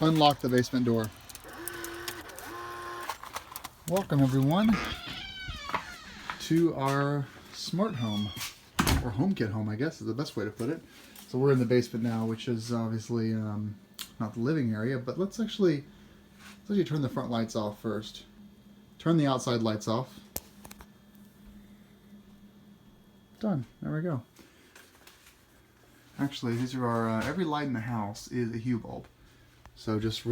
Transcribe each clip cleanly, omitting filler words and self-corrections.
unlock the basement door. Welcome everyone to our smart home, or HomeKit home, I guess is the best way to put it. So we're in the basement now, which is obviously not the living area, but let's actually turn the front lights off first. Turn the outside lights off. Done. There we go. Actually, these are our every light in the house is a Hue bulb. So just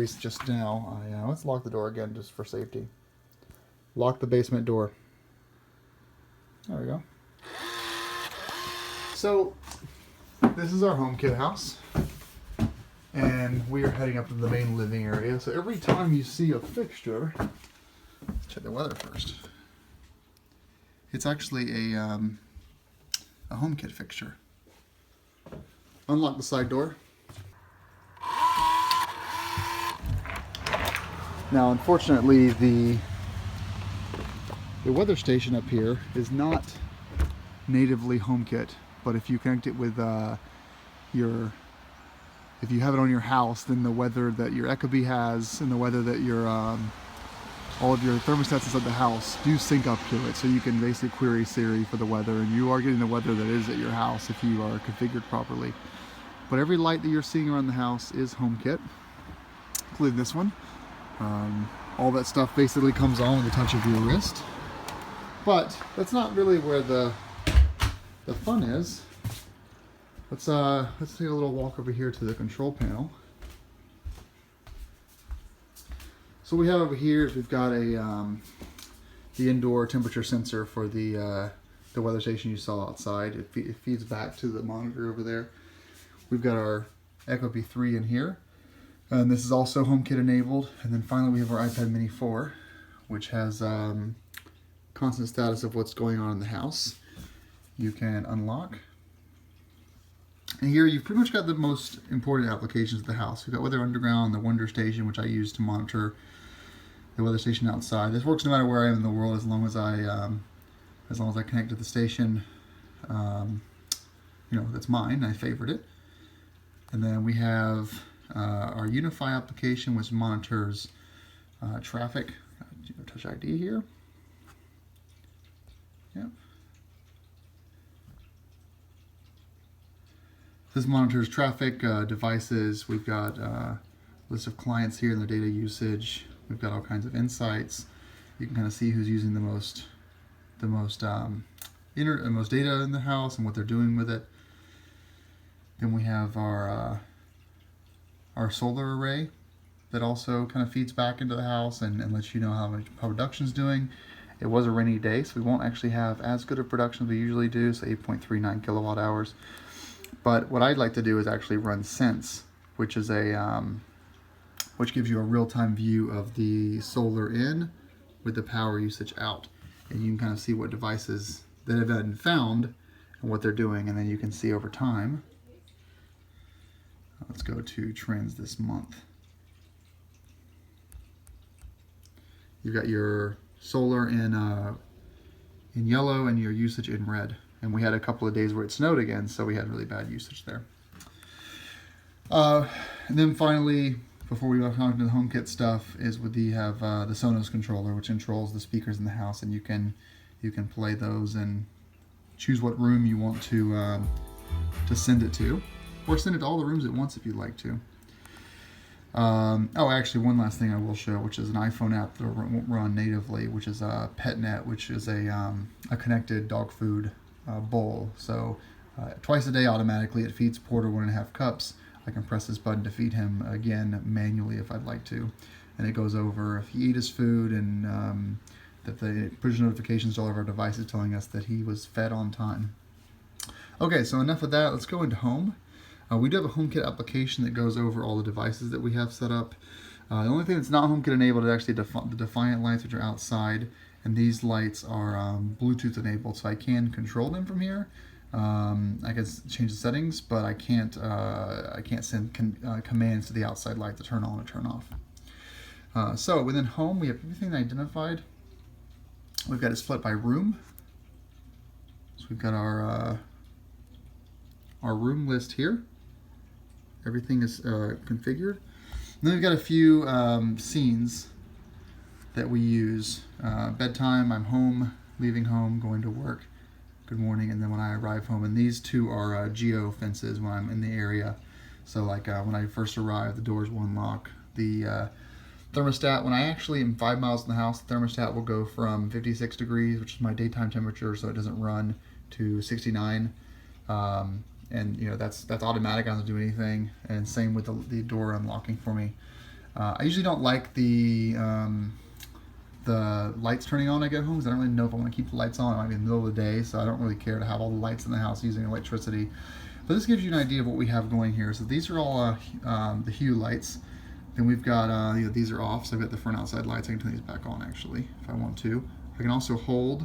now, let's lock the door again just for safety. Lock the basement door. There we go. So this is our HomeKit house, and we are heading up to the main living area. So every time you see a fixture, let's check the weather first. It's actually a HomeKit fixture. Unlock the side door. Now, unfortunately, the weather station up here is not natively HomeKit, but if you connect it with if you have it on your house, then the weather that your Ecobee has and the weather that your all of your thermostats inside the house do sync up to it, so you can basically query Siri for the weather, and you are getting the weather that is at your house if you are configured properly. But every light that you're seeing around the house is HomeKit, including this one. All that stuff basically comes on with the touch of your wrist. But that's not really where the fun is. Let's take a little walk over here to the control panel. So what we have over here is we've got the indoor temperature sensor for the weather station you saw outside. It feeds back to the monitor over there. We've got our Ecobee 3 in here, and this is also HomeKit enabled. And then finally we have our iPad Mini 4, which has constant status of what's going on in the house. You can unlock. And here you've pretty much got the most important applications of the house. We've got Weather Underground, the Wonder Station, which I use to monitor the weather station outside. This works no matter where I am in the world, as long as I connect to the station. That's mine. I favored it. And then we have our Unify application, which monitors traffic. Touch ID here. Yep. This monitors traffic, devices. We've got a list of clients here and their data usage. We've got all kinds of insights. You can kind of see who's using the most data in the house and what they're doing with it. Then we have our solar array that also kind of feeds back into the house and lets you know how production's doing. It was a rainy day, so we won't actually have as good a production as we usually do, so 8.39 kilowatt hours. But what I'd like to do is actually run Sense, which is which gives you a real-time view of the solar in with the power usage out, and you can kind of see what devices that have been found and what they're doing, and then you can see over time. Let's go to trends this month. You've got your solar in yellow and your usage in red. And we had a couple of days where it snowed again, so we had really bad usage there. And then finally, before we go on to the HomeKit stuff, is we have the Sonos controller, which controls the speakers in the house, and you can play those and choose what room you want to send it to, or send it to all the rooms at once if you'd like to. Actually, one last thing I will show, which is an iPhone app that won't run natively, which is PetNet, which is a connected dog food bowl. So twice a day automatically it feeds Porter 1.5 cups. I can press this button to feed him again manually if I'd like to, and it goes over if he ate his food, and that the push notifications to all of our devices telling us that he was fed on time. Okay, so enough of that. Let's go into home. We do have a HomeKit application that goes over all the devices that we have set up. The only thing that's not HomeKit enabled is actually the Defiant lights, which are outside, and these lights are Bluetooth enabled, so I can control them from here. I can change the settings, but I can't send commands to the outside light to turn on or turn off. So within home, we have everything identified. We've got it split by room. So we've got our room list here. Everything is configured. then we've got a few scenes that we use. Bedtime, I'm home, leaving home, going to work, good morning, and then when I arrive home. And these two are geo fences when I'm in the area. So like when I first arrive, the doors will unlock. The thermostat, when I actually am 5 miles from the house, the thermostat will go from 56 degrees, which is my daytime temperature, so it doesn't run, to 69. And you know that's automatic. I don't have to do anything. And same with the door unlocking for me. I usually don't like the lights turning on when I get home because I don't really know if I want to keep the lights on. It might be in the middle of the day, so I don't really care to have all the lights in the house using electricity. But this gives you an idea of what we have going here. So these are all the Hue lights. Then we've got, these are off, so I've got the front outside lights. I can turn these back on actually, if I want to. I can also hold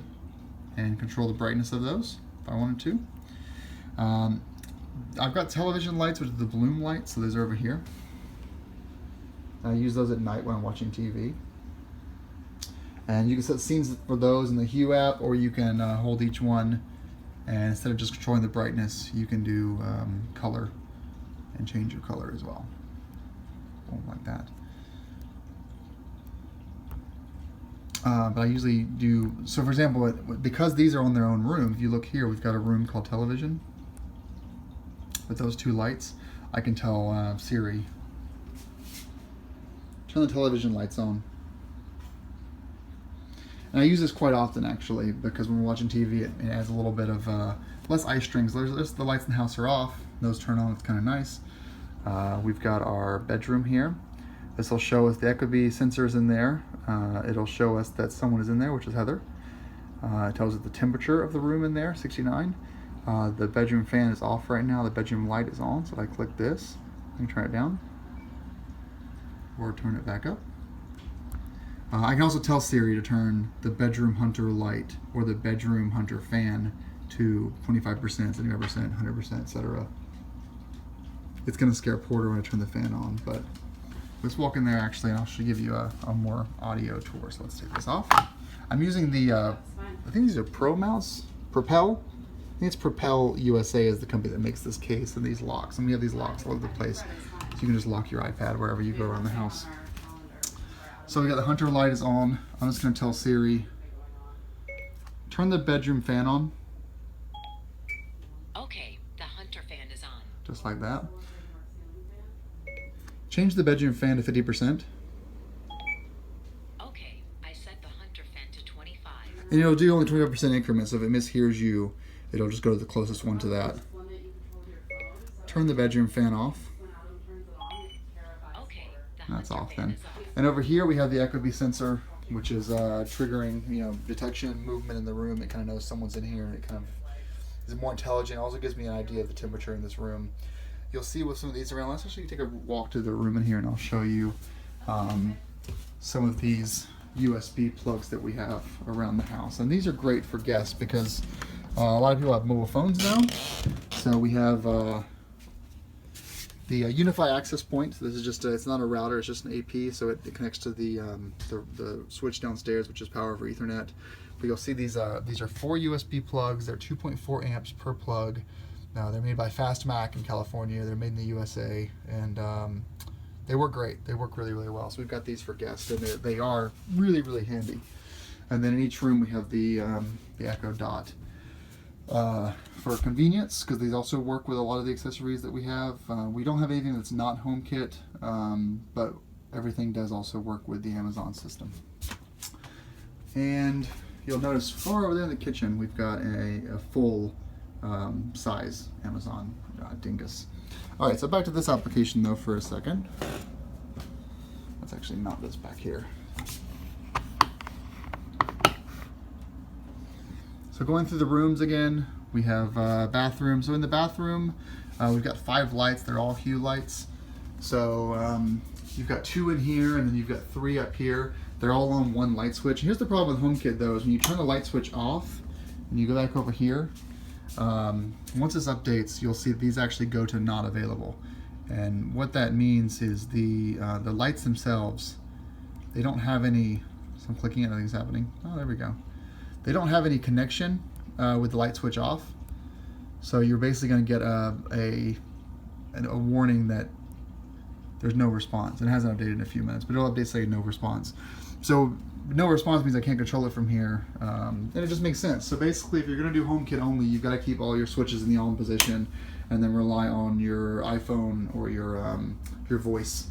and control the brightness of those, if I wanted to. I've got television lights, which are the bloom lights, so those are over here. I use those at night when I'm watching TV. And you can set scenes for those in the Hue app, or you can hold each one, and instead of just controlling the brightness, you can do color and change your color as well. Like that. But I usually do, so for example, because these are on their own room, if you look here, we've got a room called television. With those two lights, I can tell Siri, turn the television lights on. And I use this quite often actually, because when we're watching TV, it adds a little bit of less eye strings. There's the lights in the house are off, those turn on, it's kind of nice. We've got our bedroom here. This will show us the Ecobee sensors in there. It'll show us that someone is in there, which is Heather. It tells us the temperature of the room in there, 69. The bedroom fan is off right now. The bedroom light is on. So if I click this, I can turn it down or turn it back up. I can also tell Siri to turn the bedroom hunter light or the bedroom hunter fan to 25%, 75%, 100%, etc. It's going to scare Porter when I turn the fan on, but let's walk in there actually, and I'll give you a more audio tour. So let's take this off. I'm using the, I think these are Propel. I think it's Propel USA is the company that makes this case and these locks. And we have these locks all over the place, so you can just lock your iPad wherever you go around the house. So we got the hunter light is on. I'm just going to tell Siri, turn the bedroom fan on. Okay, the hunter fan is on. Just like that. Change the bedroom fan to 50%. Okay, I set the hunter fan to 25. And it'll do only 25% increments, so if it mishears you, it'll just go to the closest one to that. Turn the bedroom fan off. Okay, And that's off then. And over here we have the Ecobee sensor, which is triggering, detection, movement in the room. It kind of knows someone's in here, and it kind of is more intelligent. It also gives me an idea of the temperature in this room. You'll see with some of these around. Let's actually take a walk to the room in here, and I'll show you some of these USB plugs that we have around the house. And these are great for guests because a lot of people have mobile phones now. So we have the Wi-Fi access point. So this is just it's not a router, it's just an AP, so it connects to the switch downstairs, which is power over Ethernet. But you'll see these are 4 USB plugs. They're 2.4 amps per plug. Now they're made by FastMac in California. They're made in the USA, and they work great. They work really, really well. So we've got these for guests, and they are really, really handy. And then in each room we have the Echo Dot. For convenience, because these also work with a lot of the accessories that we have. We don't have anything that's not HomeKit, but everything does also work with the Amazon system. And you'll notice far over there in the kitchen, we've got a full size Amazon dingus. All right, so back to this application though for a second. Let's actually mount this back here. So going through the rooms again, we have bathroom. So in the bathroom, we've got 5 lights. They're all Hue lights. So you've got 2 in here, and then you've got 3 up here. They're all on one light switch. And here's the problem with HomeKit though, is when you turn the light switch off, and you go back over here, once this updates, you'll see these actually go to not available. And what that means is the lights themselves, they don't have any, so I'm clicking it, nothing's happening. Oh, there we go. They don't have any connection with the light switch off. So you're basically going to get a warning that there's no response. It hasn't updated in a few minutes, but it'll update saying no response. So no response means I can't control it from here, and it just makes sense. So basically, if you're going to do HomeKit only, you've got to keep all your switches in the on position, and then rely on your iPhone or your voice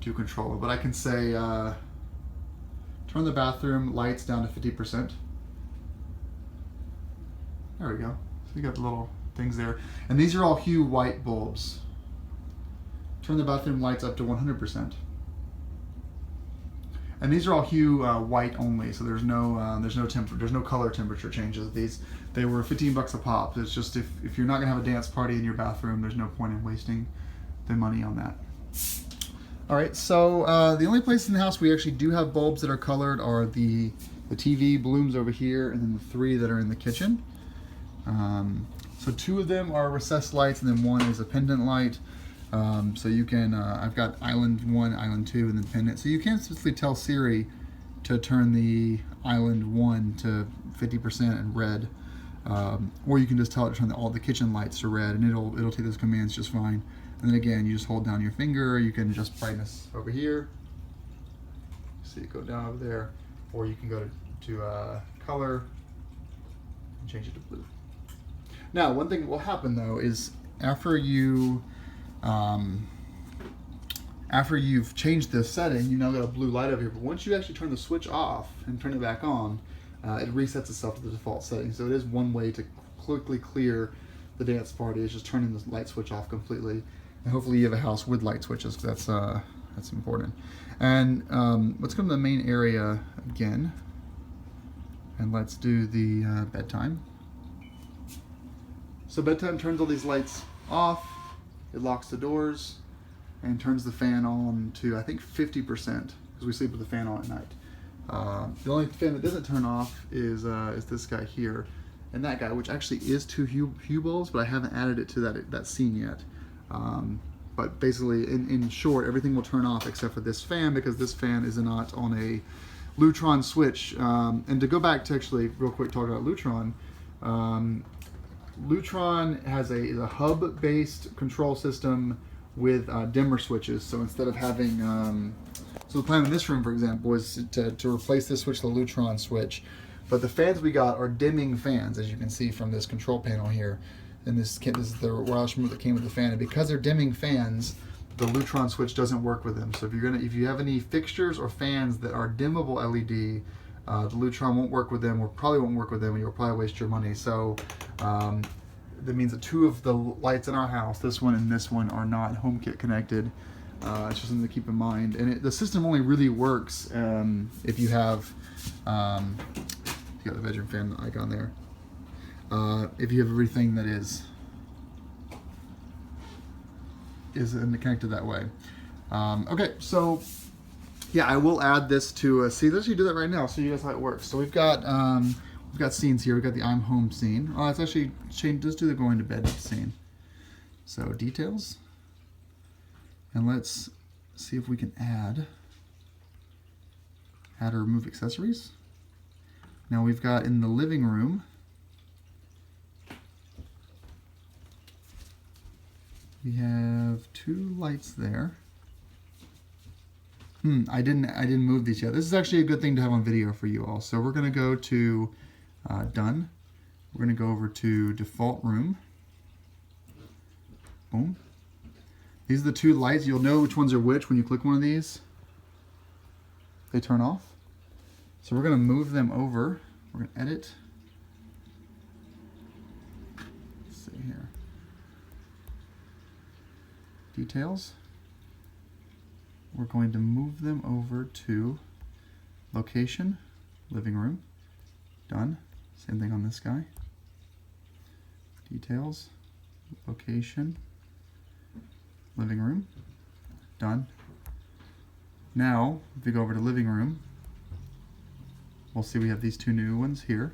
to control it. But I can say turn the bathroom lights down to 50%. There we go. So you got the little things there, and these are all Hue white bulbs. Turn the bathroom lights up to 100%. And these are all Hue white only, so there's no color temperature changes. They were $15 a pop. It's just if you're not gonna have a dance party in your bathroom, there's no point in wasting the money on that. All right, so the only place in the house we actually do have bulbs that are colored are the TV blooms over here, and then the 3 that are in the kitchen. So 2 of them are recessed lights, and then 1 is a pendant light. So you can, I've got island 1, island 2, and then pendant. So you can simply tell Siri to turn the island 1 to 50% and red, or you can just tell it to turn all the kitchen lights to red, and it'll take those commands just fine. And then again, you just hold down your finger. You can adjust brightness over here. See it go down over there, or you can go to color and change it to blue. Now, one thing that will happen though is after you've changed this setting, you now got a blue light over here, but once you actually turn the switch off and turn it back on, it resets itself to the default setting. So it is one way to quickly clear the dance party, is just turning the light switch off completely. And hopefully you have a house with light switches, because that's important. And let's go to the main area again, and let's do the bedtime. So bedtime turns all these lights off, it locks the doors, and turns the fan on to, I think, 50%, because we sleep with the fan on at night. The only fan that doesn't turn off is this guy here, and that guy, which actually is 2 hue bulbs, but I haven't added it to that scene yet. But basically, in short, everything will turn off except for this fan, because this fan is not on a Lutron switch. And to go back to actually real quick talk about Lutron, Lutron has a hub-based control system with dimmer switches. So instead of having, so the plan in this room, for example, is to replace this switch with the Lutron switch. But the fans we got are dimming fans, as you can see from this control panel here. And this is the wireless remote that came with the fan. And because they're dimming fans, the Lutron switch doesn't work with them. So if you have any fixtures or fans that are dimmable LED, the Lutron won't work with them, or probably won't work with them, and you'll probably waste your money. So that means that 2 of the lights in our house, this one and this one, are not HomeKit connected. It's just something to keep in mind. And the system only really works if you have, you got the bedroom fan icon there. If you have everything that is connected that way. Okay, so yeah, I will add this to see. Let's actually do that right now, so you guys how it works. So we've got scenes here. We've got the I'm home scene. Oh, let's actually change. Let's do the going to bed scene. So details, and let's see if we can add or remove accessories. Now we've got in the living room. We have 2 lights there. I didn't move these yet. This is actually a good thing to have on video for you all. So we're gonna go to done. We're gonna go over to default room. Boom. These are the 2 lights. You'll know which ones are which when you click one of these. They turn off. So we're gonna move them over. We're gonna edit. Let's see here. Details. We're going to move them over to location, living room, done. Same thing on this guy. Details, location, living room, done. Now, if we go over to living room, we'll see we have these 2 new ones here.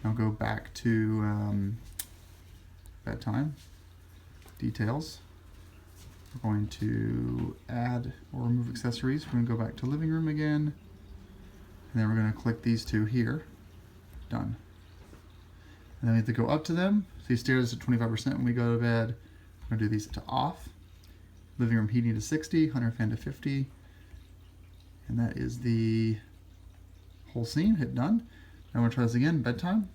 I'll go back to bedtime, details. We're going to add or remove accessories. We're going to go back to living room again, and then we're going to click these 2 here. Done. And then we have to go up to them. So you stare at this at 25% when we go to bed. We're going to do these to off. living room heating to 60, hunter fan to 50. And that is the whole scene. Hit done. Now we'll try this again, bedtime.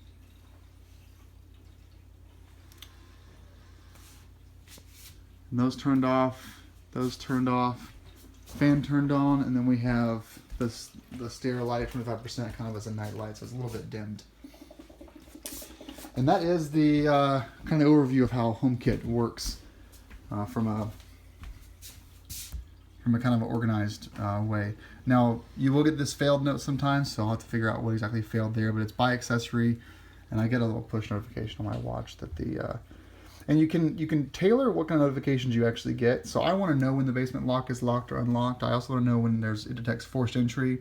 And those turned off, fan turned on, and then we have this, the stair light, 25% kind of as a night light, so it's a little bit dimmed. And that is the kind of overview of how HomeKit works from a kind of an organized way. Now, you will get this failed note sometimes, so I'll have to figure out what exactly failed there, but it's by accessory, and I get a little push notification on my watch that the, and you can tailor what kind of notifications you actually get. So I want to know when the basement lock is locked or unlocked. I also want to know when it detects forced entry,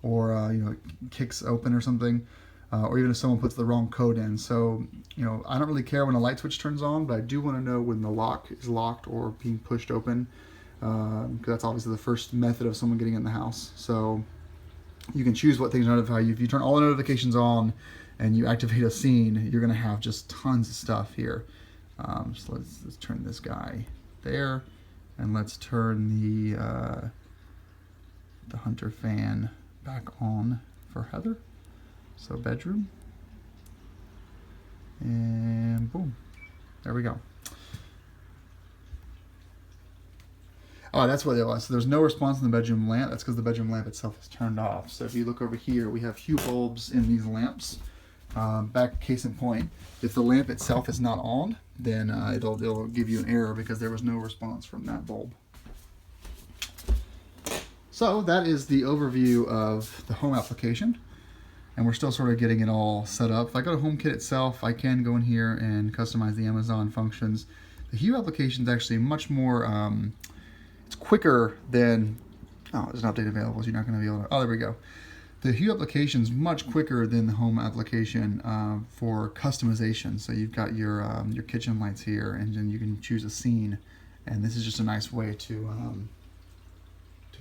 or you know, it kicks open or something, or even if someone puts the wrong code in. So, you know, I don't really care when a light switch turns on, but I do want to know when the lock is locked or being pushed open, because that's obviously the first method of someone getting in the house. So you can choose what things notify you. If you turn all the notifications on and you activate a scene, you're going to have just tons of stuff here. So let's turn this guy there, and let's turn the hunter fan back on for Heather. So bedroom, and boom, there we go. Oh, that's what it was. So there's no response in the bedroom lamp. That's because the bedroom lamp itself is turned off. So if you look over here, we have hue bulbs in these lamps. Back case in point, if the lamp itself is not on, then it'll give you an error because there was no response from that bulb. So that is the overview of the home application, and we're still sort of getting it all set up. If I go to HomeKit itself, I can go in here and customize the Amazon functions. The Hue application is actually much more, it's quicker than, oh, there's an update available, so you're not going to be able to, oh, there we go. The Hue application is much quicker than the Home application for customization. So you've got your kitchen lights here, and then you can choose a scene, and this is just a nice way to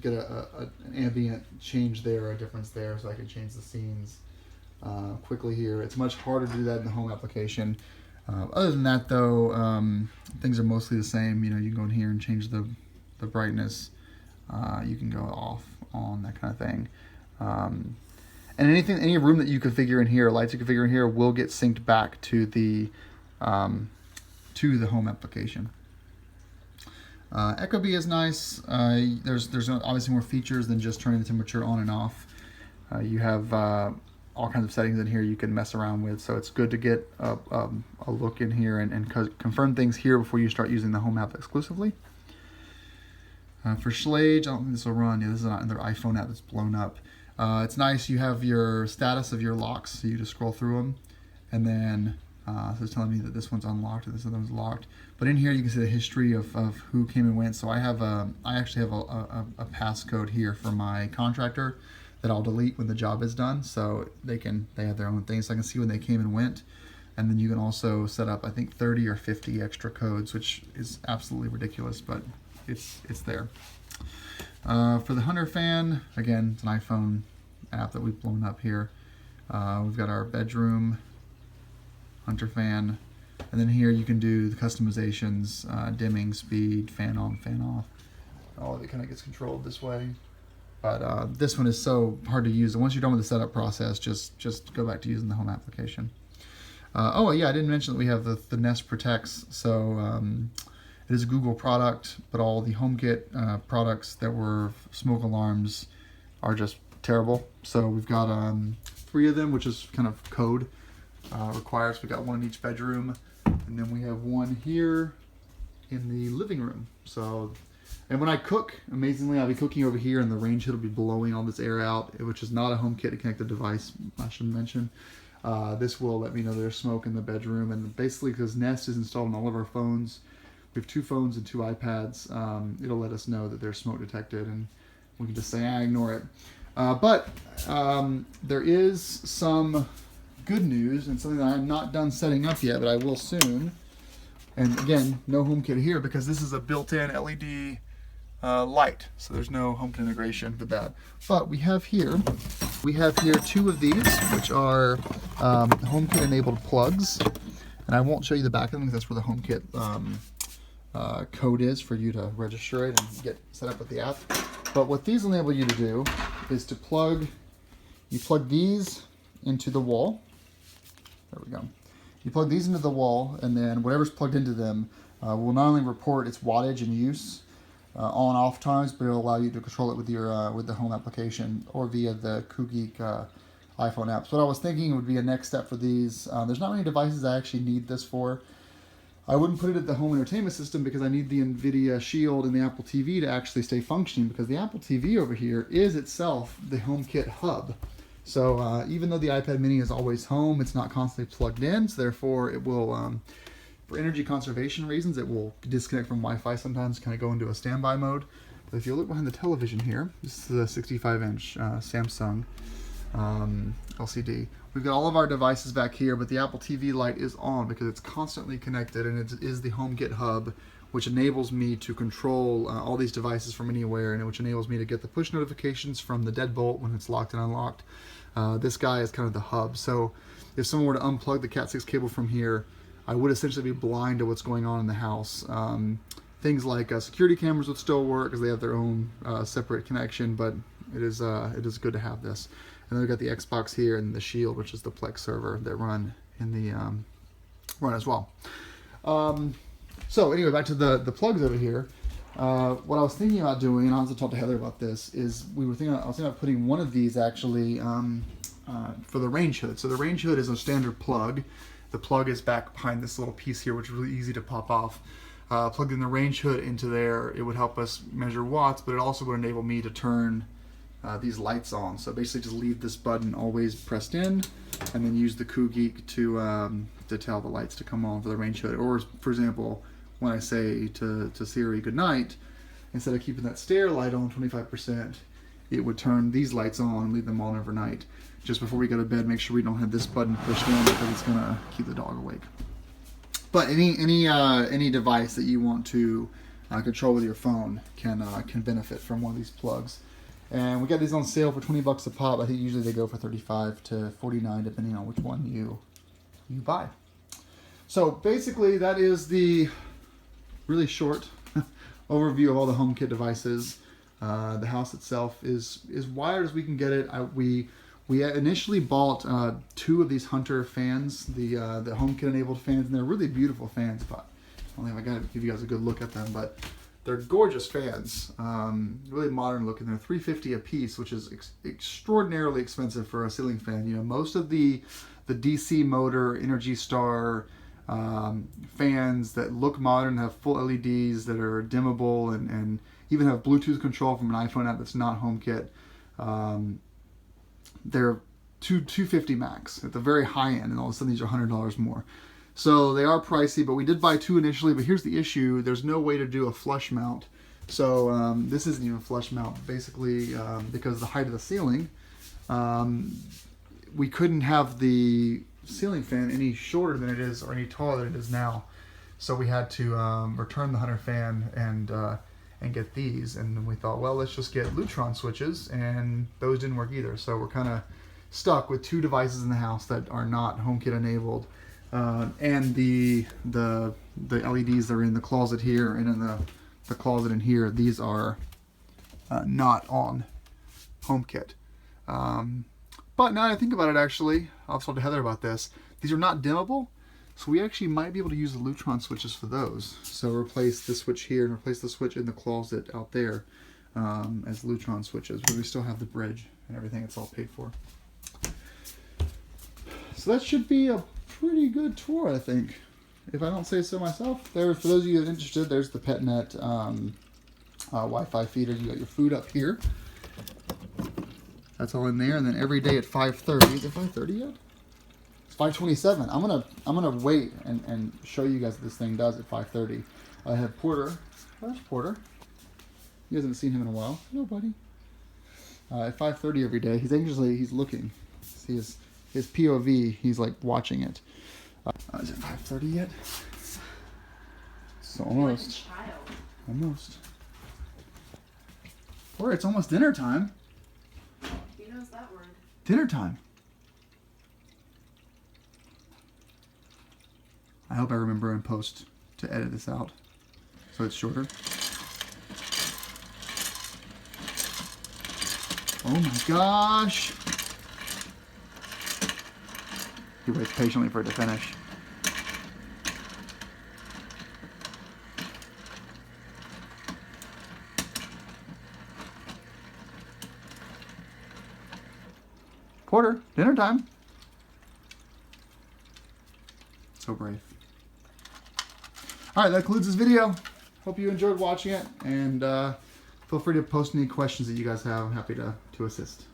get an ambient change there, a difference there, so I can change the scenes quickly here. It's much harder to do that in the Home application. Other than that, though, things are mostly the same. You know, you can go in here and change the brightness. You can go off, on, that kind of thing. And any room that you configure in here, lights you configure in here, will get synced back to the Home application. Ecobee is nice. There's obviously more features than just turning the temperature on and off. You have all kinds of settings in here you can mess around with, so it's good to get a look in here and confirm things here before you start using the Home app exclusively. For Schlage, I don't think this will run. Yeah, this is another iPhone app that's blown up. It's nice. You have your status of your locks, so you just scroll through them, and then so it's telling me that this one's unlocked and this one's locked. But in here you can see the history of who came and went. So I actually have a passcode here for my contractor that I'll delete when the job is done, so they have their own things, so I can see when they came and went. And then you can also set up, I think, 30 or 50 extra codes, which is absolutely ridiculous, but it's there. For the Hunter fan, again, it's an iPhone app that we've blown up here. We've got our bedroom, Hunter fan, and then here you can do the customizations, dimming, speed, fan on, fan off. All of it kind of gets controlled this way. But this one is so hard to use, and once you're done with the setup process, just go back to using the Home application. Oh yeah, I didn't mention that we have the Nest Protects. So it is a Google product, but all the HomeKit products that were smoke alarms are just terrible. So we've got 3 of them, which is kind of code requires. We got 1 in each bedroom, and then we have 1 here in the living room. So, and when I cook, amazingly, I'll be cooking over here, and the range hood will be blowing all this air out, which is not a HomeKit connected device, I should mention. This will let me know there's smoke in the bedroom, and basically because Nest is installed on all of our phones, we have 2 phones and 2 iPads, it'll let us know that there's smoke detected, and we can just say, ignore it. But there is some good news, and something that I'm not done setting up yet, but I will soon. And again, no HomeKit here because this is a built-in LED light, so there's no HomeKit integration with that. But we have here 2 of these, which are HomeKit enabled plugs, and I won't show you the back of them because that's where the HomeKit code is for you to register it and get set up with the app. But what these enable you to do is to plug these into the wall. There we go. You plug these into the wall, and then whatever's plugged into them will not only report its wattage and use on and off times, but it'll allow you to control it with your with the home application or via the CoolGeek iPhone app. So what I was thinking would be a next step for these. There's not many devices I actually need this for. I wouldn't put it at the home entertainment system because I need the NVIDIA Shield and the Apple TV to actually stay functioning, because the Apple TV over here is itself the HomeKit Hub. So even though the iPad mini is always home, it's not constantly plugged in, so therefore it will, for energy conservation reasons, it will disconnect from Wi-Fi sometimes, kind of go into a standby mode. But if you look behind the television here, this is a 65-inch Samsung LCD. We've got all of our devices back here, but the Apple TV light is on because it's constantly connected, and it is the HomeKit Hub, which enables me to control all these devices from anywhere, and which enables me to get the push notifications from the deadbolt when it's locked and unlocked. This guy is kind of the hub. So if someone were to unplug the Cat 6 cable from here, I would essentially be blind to what's going on in the house. Things like security cameras would still work because they have their own separate connection, but it is good to have this. And then we've got the Xbox here and the Shield, which is the Plex server that run in the run as well. So anyway, back to the plugs over here. What I was thinking about doing, and I also talked to Heather about this, is I was thinking about putting one of these actually for the range hood. So the range hood is a standard plug. The plug is back behind this little piece here, which is really easy to pop off. Plugged in the range hood into there, it would help us measure watts, but it also would enable me to turn these lights on. So basically just leave this button always pressed in, and then use the CoolGeek to tell the lights to come on for the range hood. Or for example, when I say to Siri good night, instead of keeping that stair light on 25%, it would turn these lights on and leave them on overnight. Just before we go to bed, make sure we don't have this button pushed in because it's gonna keep the dog awake. But any device that you want to control with your phone can benefit from one of these plugs. And we got these on sale for $20 a pop. I think usually they go for $35 to $49 depending on which one you buy. So basically that is the really short overview of all the HomeKit devices. The house itself is wired as we can get it. We initially bought 2 of these Hunter fans, the HomeKit enabled fans, and they're really beautiful fans. But I don't think I got to give you guys a good look at them, but they're gorgeous fans, really modern looking. They're $350 a piece, which is extraordinarily expensive for a ceiling fan. You know, most of the DC motor Energy Star fans that look modern, have full LEDs that are dimmable, and even have Bluetooth control from an iPhone app that's not HomeKit. They're $250 max at the very high end, and all of a sudden these are $100 more. So they are pricey, but we did buy 2 initially. But here's the issue: there's no way to do a flush mount. So this isn't even a flush mount, basically, because of the height of the ceiling. We couldn't have the ceiling fan any shorter than it is or any taller than it is now. So we had to return the Hunter fan and get these. And then we thought, well, let's just get Lutron switches, and those didn't work either. So we're kind of stuck with 2 devices in the house that are not HomeKit enabled. And the LEDs that are in the closet here and in the closet in here, these are not on HomeKit. But now that I think about it, actually, I'll talk to Heather about this. These are not dimmable, so we actually might be able to use the Lutron switches for those. So replace the switch here and replace the switch in the closet out there as Lutron switches, but we still have the bridge and everything. It's all paid for. So that should be a pretty good tour, I think, if I don't say so myself. There, for those of you that are interested, there's the PetNet Wi-Fi feeder. You got your food up here. That's all in there, and then every day at 5:30. Is it 5:30 yet? It's 5:27. I'm gonna wait and show you guys what this thing does at 5:30. I have Porter. Oh, there's Porter. You guys haven't seen him in a while. Hello, buddy. At 5:30 every day, he's looking. See his POV. He's like watching it. Is it 5:30 yet? So almost. Almost. Or it's almost dinner time. He knows that word. Dinner time. I hope I remember in post to edit this out. so it's shorter. Oh my gosh! He waits patiently for it to finish. Porter, dinner time. So brave. Alright, that concludes this video. Hope you enjoyed watching it, and feel free to post any questions that you guys have. I'm happy to assist.